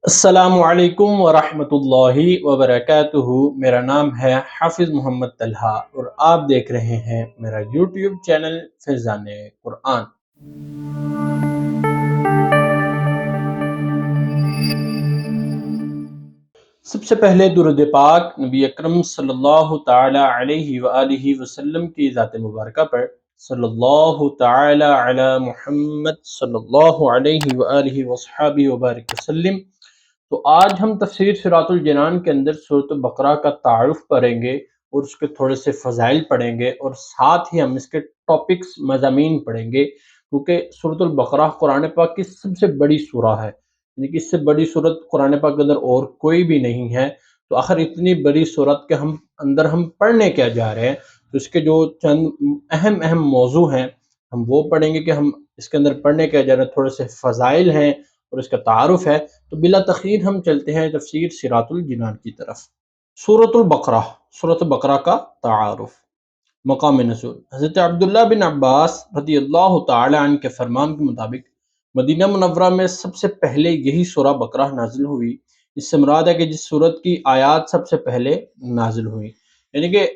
السلام علیکم ورحمۃ اللہ وبرکاتہ۔ میرا نام ہے حافظ محمد طلحہ اور آپ دیکھ رہے ہیں میرا یوٹیوب چینل فیضان قرآن۔ سب سے پہلے درود پاک نبی اکرم صلی اللہ تعالی علیہ وآلہ وسلم کی ذات مبارکہ پر، صلی اللہ تعالی علی محمد صلی اللہ علیہ وآلہ وصحبہ وبارک وسلم۔ تو آج ہم تفسیر صراط الجنان کے اندر سورۃ البقرہ کا تعارف پڑھیں گے اور اس کے تھوڑے سے فضائل پڑھیں گے، اور ساتھ ہی ہم اس کے ٹاپکس مضامین پڑھیں گے، کیونکہ سورۃ البقرہ قرآن پاک کی سب سے بڑی سورہ ہے، یعنی کہ اس سے بڑی سورت قرآن پاک کے اندر اور کوئی بھی نہیں ہے۔ تو آخر اتنی بڑی سورت کے ہم پڑھنے کیا جا رہے ہیں، تو اس کے جو چند اہم موضوع ہیں ہم وہ پڑھیں گے کہ ہم اس کے اندر پڑھنے کیا جا رہے ہیں، تھوڑے سے فضائل ہیں اور اس کا تعارف ہے۔ تو بلا تخیر ہم چلتے ہیں تفسیر صراط الجنان کی طرف۔ سورۃ البقرہ کا تعارف۔ مقام نزول: حضرت عبداللہ بن عباس رضی اللہ تعالی عنہ کے فرمان کے مطابق مدینہ منورہ میں سب سے پہلے یہی سورہ بقرہ نازل ہوئی۔ اس سے مراد ہے کہ جس سورت کی آیات سب سے پہلے نازل ہوئی، یعنی کہ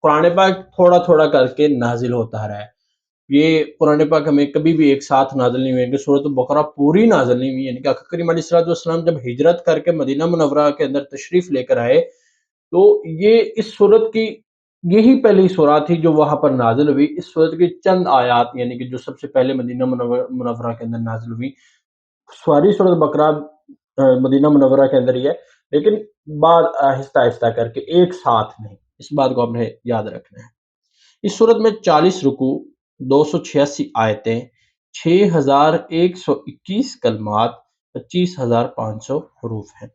قرآن پاک تھوڑا تھوڑا کر کے نازل ہوتا رہا ہے۔ یہ قرآن پاک ہمیں کبھی بھی ایک ساتھ نازل نہیں ہوئی کہ سورۃ البقرہ پوری نازل نہیں ہوئی، یعنی کہ آقا کریم علیہ السلام جب ہجرت کر کے مدینہ منورہ کے اندر تشریف لے کر آئے تو یہ اس سورت کی یہی پہلی سورہ تھی جو وہاں پر نازل ہوئی۔ اس سورت کی چند آیات یعنی کہ جو سب سے پہلے مدینہ منورہ کے اندر نازل ہوئی، سواری سورۃ بقرہ مدینہ منورہ کے اندر ہی ہے، لیکن بعد آہستہ آہستہ کر کے ایک ساتھ نہیں، اس بات کو آپ نے یاد رکھنا ہے۔ اس سورت میں 40 رکوع، 286 آیتیں، 6121 کلمات، 25500 حروف ہیں۔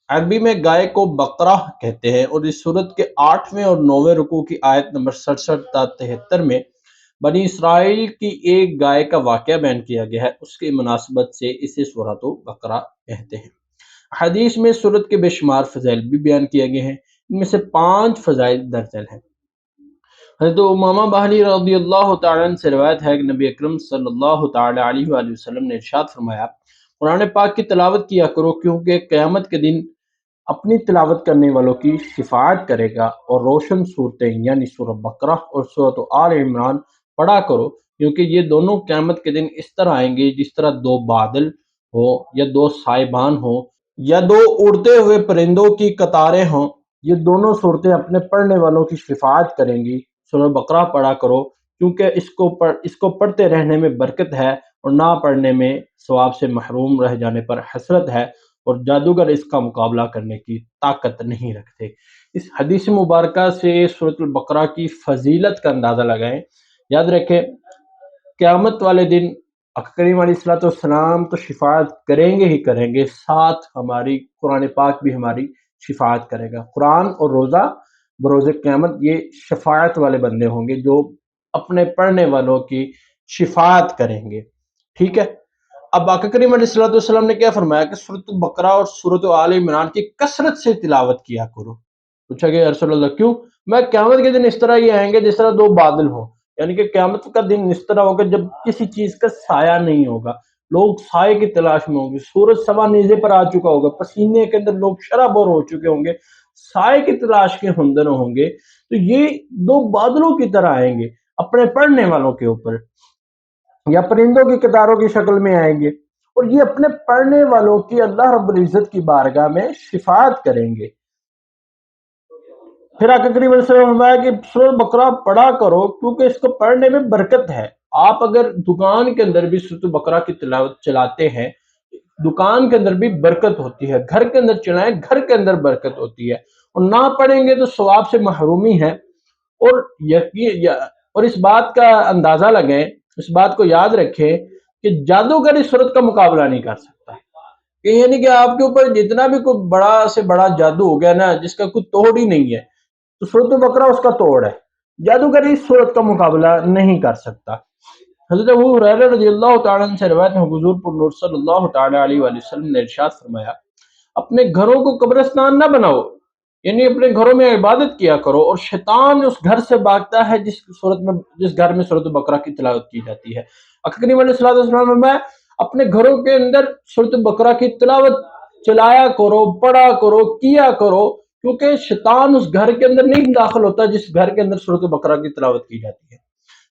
عربی میں گائے کو بقرہ کہتے ہیں، اور اس سورت کے 8ویں اور 9ویں رکوع کی آیت نمبر 67 تا 73 میں بنی اسرائیل کی ایک گائے کا واقعہ بیان کیا گیا ہے، اس کی مناسبت سے اسے سورۃ البقرہ کہتے ہیں۔ حدیث میں سورت کے بے شمار فضائل بھی بیان کیے گئے ہیں، ان میں سے 5 فضائل درج ہیں۔ حضرت امامہ باہلی رضی اللہ تعالیٰ عنہ سے روایت ہے کہ نبی اکرم صلی اللہ تعالیٰ علیہ وآلہ وسلم نے ارشاد فرمایا، قرآن پاک کی تلاوت کیا کرو، کیونکہ قیامت کے دن اپنی تلاوت کرنے والوں کی شفاعت کرے گا، اور روشن صورتیں یعنی سورہ بقرہ اور سورۃ آل عمران پڑھا کرو، کیونکہ یہ دونوں قیامت کے دن اس طرح آئیں گے جس طرح 2 بادل ہو، یا 2 سائبان ہوں، یا 2 اڑتے ہوئے پرندوں کی قطاریں ہوں۔ یہ دونوں صورتیں اپنے پڑھنے والوں کی شفاعت کریں گی۔ سورہ بقرہ پڑھا کرو، کیونکہ اس کو پڑھتے رہنے میں برکت ہے، اور نہ پڑھنے میں ثواب سے محروم رہ جانے پر حسرت ہے، اور جادوگر اس کا مقابلہ کرنے کی طاقت نہیں رکھتے۔ اس حدیث مبارکہ سے سورۃ البقرہ کی فضیلت کا اندازہ لگائیں۔ یاد رکھیں، قیامت والے دن آقا کریم علیہ السلام تو شفاعت کریں گے ہی کریں گے، ساتھ ہماری قرآن پاک بھی ہماری شفاعت کرے گا۔ قرآن اور روزہ بروز قیامت یہ شفاعت والے بندے ہوں گے جو اپنے پڑھنے والوں کی شفاعت کریں گے، ٹھیک ہے۔ اب آقا کریم علیہ السلام نے کیا فرمایا کہ سورۃ البقرہ اور سورۃ آل عمران کی کثرت سے تلاوت کیا کرو۔ پوچھا گیا یا رسول اللہ کیوں؟ میں قیامت کے دن اس طرح یہ آئیں گے جس طرح 2 بادل ہوں، یعنی کہ قیامت کا دن اس طرح ہوگا جب کسی چیز کا سایہ نہیں ہوگا، لوگ سائے کی تلاش میں ہوں گے، سورج سوا نیزے پر آ چکا ہوگا، پسینے کے اندر لوگ شرابور ہو چکے ہوں گے، سائے کی تلاش کے اندر ہوں گے، تو یہ 2 بادلوں کی طرح آئیں گے اپنے پڑھنے والوں کے اوپر، یا پرندوں کی قطاروں کی شکل میں آئیں گے، اور یہ اپنے پڑھنے والوں کی اللہ رب العزت کی بارگاہ میں شفاعت کریں گے۔ پھر آقا کریم علیہ السلام نے فرمایا کہ سورۃ بقرہ پڑھا کرو، کیونکہ اس کو پڑھنے میں برکت ہے۔ آپ اگر دکان کے اندر بھی سورۃ بقرہ کی تلاوت چلاتے ہیں، دکان کے اندر بھی برکت ہوتی ہے، گھر کے اندر چلائیں، گھر کے اندر برکت ہوتی ہے، اور نہ پڑھیں گے تو ثواب سے محرومی ہے۔ اور اس بات کا اندازہ لگیں، اس بات کو یاد رکھیں کہ جادوگر اس سورت کا مقابلہ نہیں کر سکتا، یعنی کہ آپ کے اوپر جتنا بھی کوئی بڑا سے بڑا جادو ہو گیا نا، جس کا کوئی توڑ ہی نہیں ہے، تو سورۃ بقرہ اس کا توڑ ہے، جادوگر اس سورت کا مقابلہ نہیں کر سکتا۔ حضرت ابو ہریرہ رضی اللہ تعالیٰ عنہ سے روایت ہے، حضور پر نور صلی اللہ تعالیٰ علیہ وآلہ وسلم نے ارشاد فرمایا، اپنے گھروں کو قبرستان نہ بناؤ، یعنی اپنے گھروں میں عبادت کیا کرو، اور شیطان اس گھر سے بھاگتا ہے جس گھر میں سورۃ بقرہ کی تلاوت کی جاتی ہے۔ آقا کریم علیہ السلام نے فرمایا، اپنے گھروں کے اندر سورۃ بقرہ کی تلاوت چلایا کرو، پڑھا کرو، کیا کرو، کیونکہ شیطان اس گھر کے اندر نہیں داخل ہوتا جس گھر کے اندر سورۃ بقرہ کی تلاوت کی جاتی ہے۔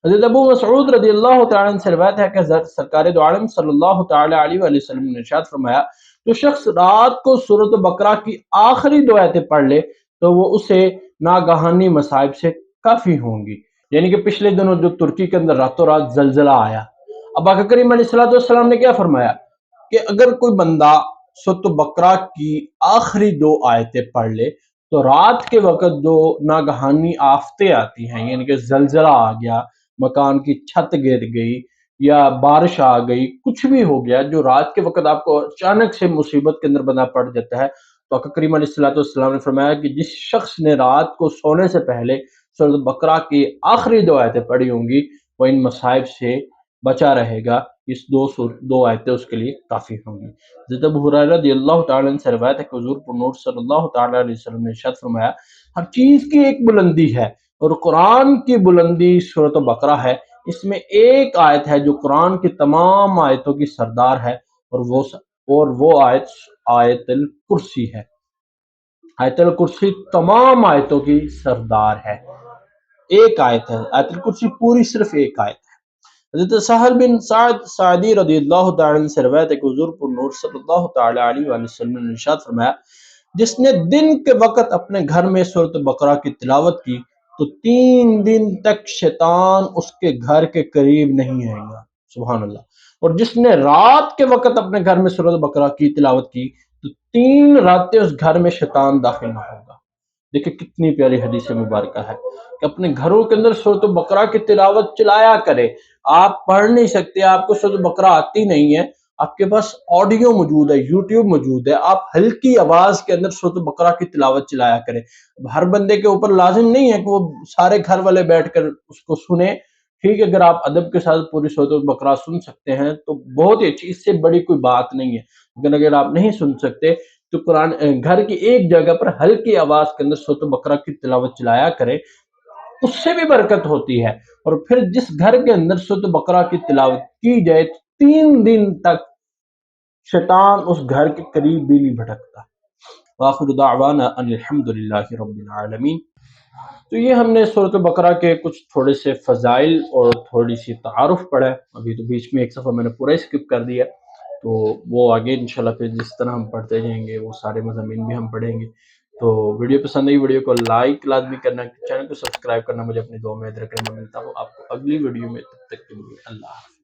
حضرت ابو مسعود رضی اللہ تعالیٰ عنہ سے روایت ہے کہ سرکار دو عالم صلی اللہ تعالیٰ علیہ وآلہ وسلم نے ارشاد فرمایا، جو شخص رات کو سورۃ بقرہ کی آخری دو آیتیں پڑھ لے تو وہ اسے ناگہانی مصائب سے کافی ہوں گی۔ یعنی کہ پچھلے دنوں جو ترکی کے اندر راتوں رات زلزلہ آیا، اب آقا کریم علیہ السلام نے کیا فرمایا کہ اگر کوئی بندہ سورۃ بقرہ کی آخری دو آیتیں پڑھ لے تو رات کے وقت جو ناگہانی آفتیں آتی ہیں، یعنی کہ زلزلہ آ گیا، مکان کی چھت گر گئی یا بارش آ گئی، کچھ بھی ہو گیا جو رات کے وقت آپ کو اچانک سے مصیبت کے اندر بندہ پڑ جاتا ہے، تو آقا کریم علیہ السلام نے فرمایا کہ جس شخص نے رات کو سونے سے پہلے سورۃ بقرہ کی آخری دو آیتیں پڑھی ہوں گی وہ ان مصائب سے بچا رہے گا، اس دو آیتیں اس کے لیے کافی ہوں گی۔ حضرت ابو ہریرہ رضی اللہ تعالیٰ عنہ سے روایت ہے کہ حضور پر نور صلی اللہ تعالیٰ علیہ وسلم نے ارشاد فرمایا، ہر چیز کی ایک بلندی ہے اور قرآن کی بلندی سورۃ بقرہ ہے، اس میں ایک آیت ہے جو قرآن کی تمام آیتوں کی سردار ہے اور وہ آیت آیت الکرسی ہے۔ آیت الکرسی تمام آیتوں کی سردار ہے، ایک آیت ہے، آیت الکرسی پوری صرف ایک آیت ہے۔ حضرت سہل بن سعد سعدی رضی اللہ تعالیٰ عنہ سے روایت ہے کہ حضور پر نور صلی اللہ تعالیٰ علیہ وآلہ وسلم نے ارشاد فرمایا، جس نے دن کے وقت اپنے گھر میں سورۃ بقرہ کی تلاوت کی تو 3 دن تک شیطان اس کے گھر کے قریب نہیں آئے گا، سبحان اللہ۔ اور جس نے رات کے وقت اپنے گھر میں سورۃ بقرہ کی تلاوت کی تو 3 راتیں اس گھر میں شیطان داخل نہ ہوگا۔ دیکھیں کتنی پیاری حدیث مبارکہ ہے کہ اپنے گھروں کے اندر سورۃ بقرہ کی تلاوت چلایا کرے۔ آپ پڑھ نہیں سکتے، آپ کو سورۃ بقرہ آتی نہیں ہے، آپ کے پاس آڈیو موجود ہے، یوٹیوب موجود ہے، آپ ہلکی آواز کے اندر سورۃ بقرہ کی تلاوت چلایا کریں۔ ہر بندے کے اوپر لازم نہیں ہے کہ وہ سارے گھر والے بیٹھ کر اس کو سنیں، ٹھیک ہے، اگر آپ ادب کے ساتھ پوری سورۃ بقرہ سن سکتے ہیں تو بہت ہی اچھی، اس سے بڑی کوئی بات نہیں ہے، لیکن اگر آپ نہیں سن سکتے تو قرآن گھر کی ایک جگہ پر ہلکی آواز کے اندر سورۃ بقرہ کی تلاوت چلایا کرے، اس سے بھی برکت ہوتی ہے۔ اور پھر جس گھر کے اندر سورۃ بقرہ کی تلاوت کی جائے 3 دن تک شیطان اس گھر کے قریب بھی نہیں بھٹکتا۔ وآخر دعوانا ان الحمد للہ رب العالمین۔ تو یہ ہم نے سورۃ بقرہ کے کچھ تھوڑے سے فضائل اور تھوڑی سی تعارف پڑھا ہے، ابھی تو بیچ میں ایک صفحہ میں نے پورا اسکپ کر دیا، تو وہ آگے انشاءاللہ پھر جس طرح ہم پڑھتے جائیں گے وہ سارے مضامین بھی ہم پڑھیں گے۔ تو ویڈیو پسند آئی، ویڈیو کو لائک لازمی کرنا، چینل کو سبسکرائب کرنا، مجھے اپنی دعا میں یاد رکھنا۔ میں ملتا ہوں آپ کو اگلی ویڈیو میں، تب تک کے لیے اللہ حافظ۔